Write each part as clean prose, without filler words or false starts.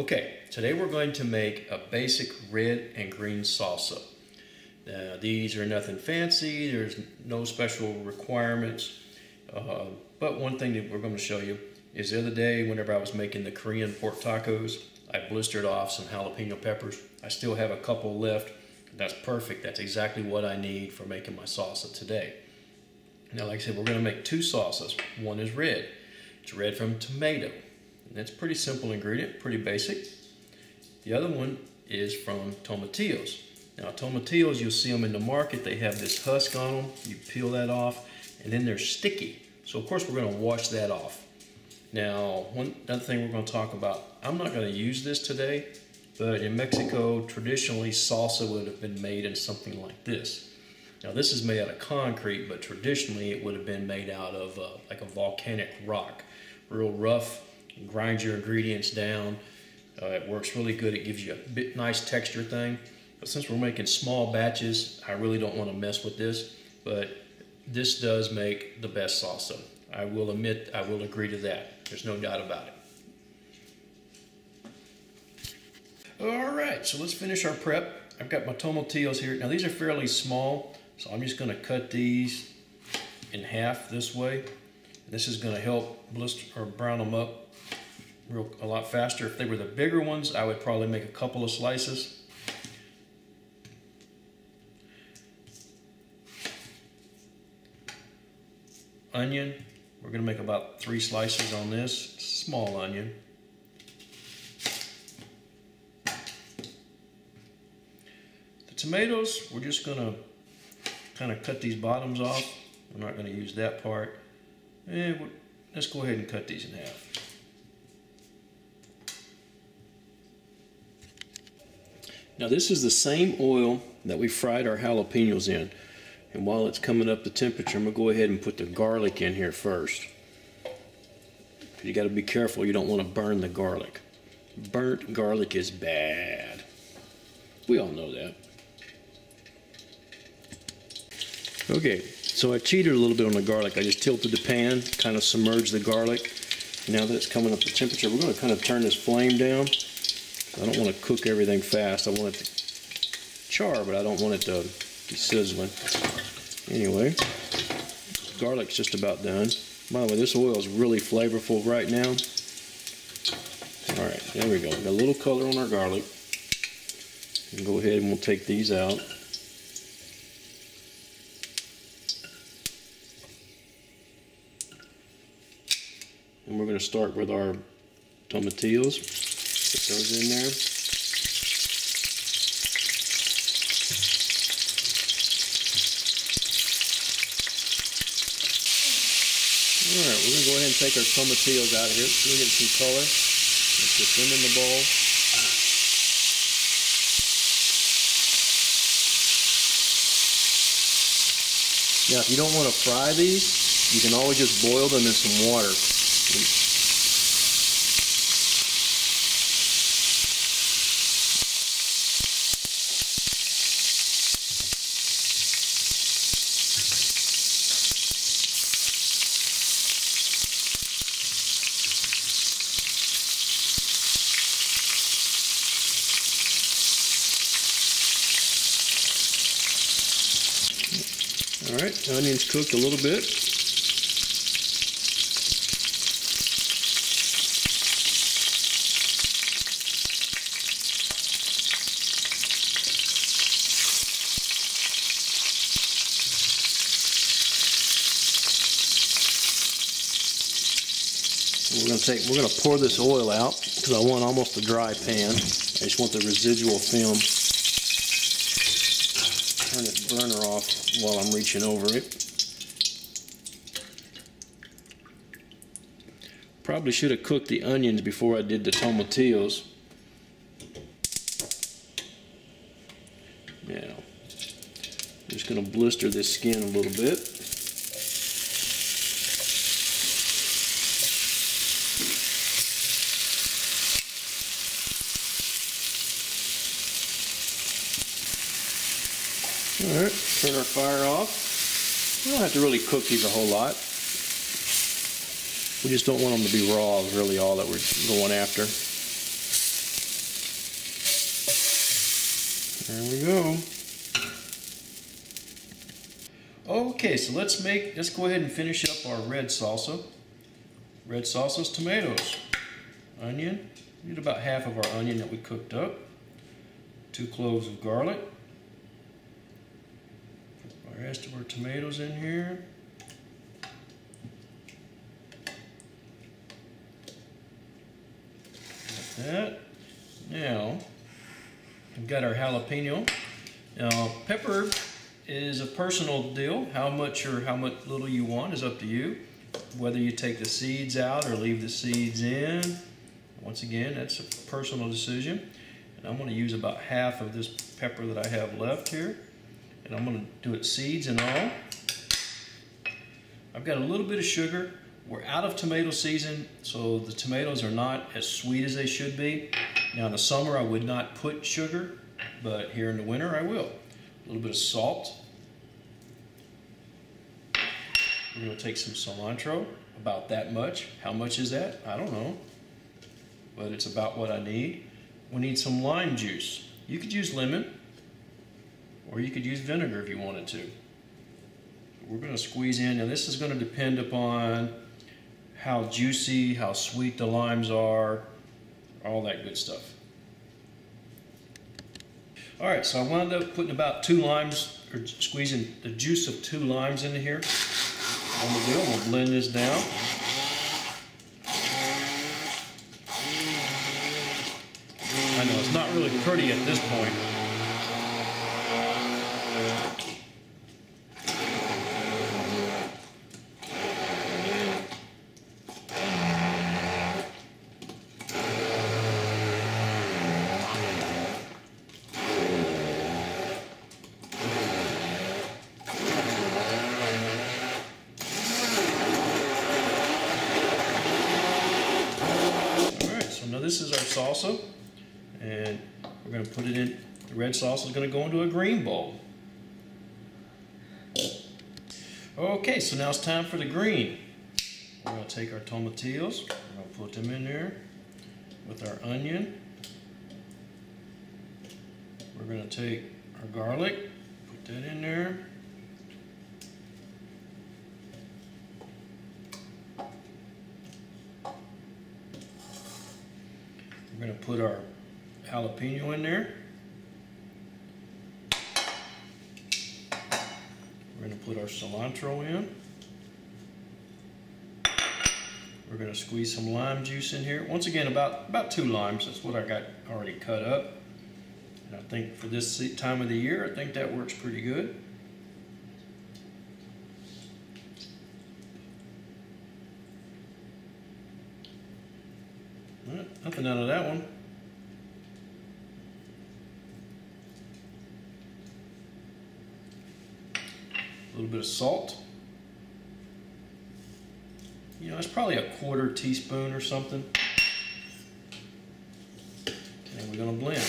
Okay, today we're going to make a basic red and green salsa. Now, these are nothing fancy, there's no special requirements, but one thing that we're going to show you is the other day whenever I was making the Korean pork tacos, I blistered off some jalapeno peppers. I still have a couple left. That's perfect. That's exactly what I need for making my salsa today. Now, like I said, we're going to make two salsas. One is red. It's red from tomato. And that's a pretty simple ingredient, pretty basic. The other one is from tomatillos. Now, tomatillos, you'll see them in the market. They have this husk on them. You peel that off, and then they're sticky. So, of course, we're going to wash that off. Now, another thing we're going to talk about, I'm not going to use this today, but in Mexico, traditionally, salsa would have been made in something like this. Now, this is made out of concrete, but traditionally, it would have been made out of like a volcanic rock. Real rough, grind your ingredients down. It works really good. It gives you a nice texture thing. But since we're making small batches, I really don't want to mess with this, but this does make the best salsa. I will admit, I will agree to that. There's no doubt about it. All right, so let's finish our prep. I've got my tomatillos here. Now these are fairly small, so I'm just gonna cut these in half this way. This is gonna help blister or brown them up a lot faster. If they were the bigger ones, I would probably make a couple of slices. Onion, we're gonna make about 3 slices on this, small onion. The tomatoes, we're just gonna kind of cut these bottoms off. We're not gonna use that part. And let's go ahead and cut these in half. Now this is the same oil that we fried our jalapenos in. And while it's coming up the temperature, I'm going to go ahead and put the garlic in here first. You got to be careful, you don't want to burn the garlic. Burnt garlic is bad. We all know that. Okay, so I cheated a little bit on the garlic. I just tilted the pan, kind of submerged the garlic. Now that it's coming up the temperature, we're going to kind of turn this flame down. I don't want to cook everything fast. I want it to char, but I don't want it to be sizzling. Anyway, garlic's just about done. By the way, this oil is really flavorful right now. All right, there we go. Got a little color on our garlic. And go ahead and we'll take these out. And we're going to start with our tomatillos. Put those in there. Alright, we're going to go ahead and take our tomatillos out here so we get some color. Let's put them in the bowl. Now, if you don't want to fry these, you can always just boil them in some water. All right, the onions cooked a little bit. We're gonna pour this oil out because I want almost a dry pan. I just want the residual film. Turn this burner off while I'm reaching over it. Probably should have cooked the onions before I did the tomatillos. Now, I'm just going to blister this skin a little bit. Alright, turn our fire off. We don't have to really cook these a whole lot. We just don't want them to be raw is really all that we're going after. There we go. Okay, so let's go ahead and finish up our red salsa. Red salsa's tomatoes, onion. We need about half of our onion that we cooked up. 2 cloves of garlic. Put the rest of our tomatoes in here. Like that. Now, we've got our jalapeno. Now, pepper is a personal deal. How much or how much little you want is up to you. Whether you take the seeds out or leave the seeds in. Once again, that's a personal decision. And I'm going to use about half of this pepper that I have left here. And I'm going to do it seeds and all. I've got a little bit of sugar. We're out of tomato season, so the tomatoes are not as sweet as they should be. Now in the summer I would not put sugar, but here in the winter I will. A little bit of salt. We're going to take some cilantro, about that much. How much is that? I don't know, but it's about what I need. We need some lime juice. You could use lemon, or you could use vinegar if you wanted to. We're going to squeeze in. Now this is going to depend upon how juicy, how sweet the limes are, all that good stuff. All right, so I wound up putting about 2 limes, or squeezing the juice of 2 limes into here. I'm going to blend this down. I know it's not really pretty at this point. This is our salsa, and we're going to put it in. The red salsa is going to go into a green bowl. Okay, so now it's time for the green. We're going to take our tomatillos, we're going to put them in there with our onion. We're going to take our garlic, put that in there. We're going to put our jalapeno in there. We're going to put our cilantro in. We're going to squeeze some lime juice in here. Once again, about 2 limes. That's what I got already cut up. And I think for this time of the year, I think that works pretty good. Nothing out of that one. A little bit of salt. You know, it's probably a 1/4 teaspoon or something. And we're going to blend.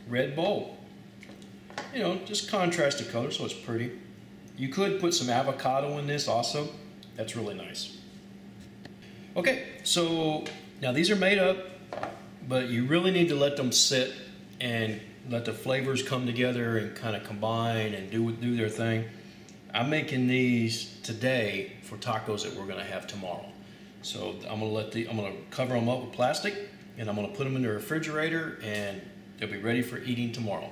Red bowl. You know, just contrast the color so it's pretty. You could put some avocado in this also. That's really nice. Okay, so now these are made up, but you really need to let them sit and let the flavors come together and kind of combine and do their thing. I'm making these today for tacos that we're going to have tomorrow. So I'm going to cover them up with plastic, and I'm going to put them in the refrigerator, and they'll be ready for eating tomorrow.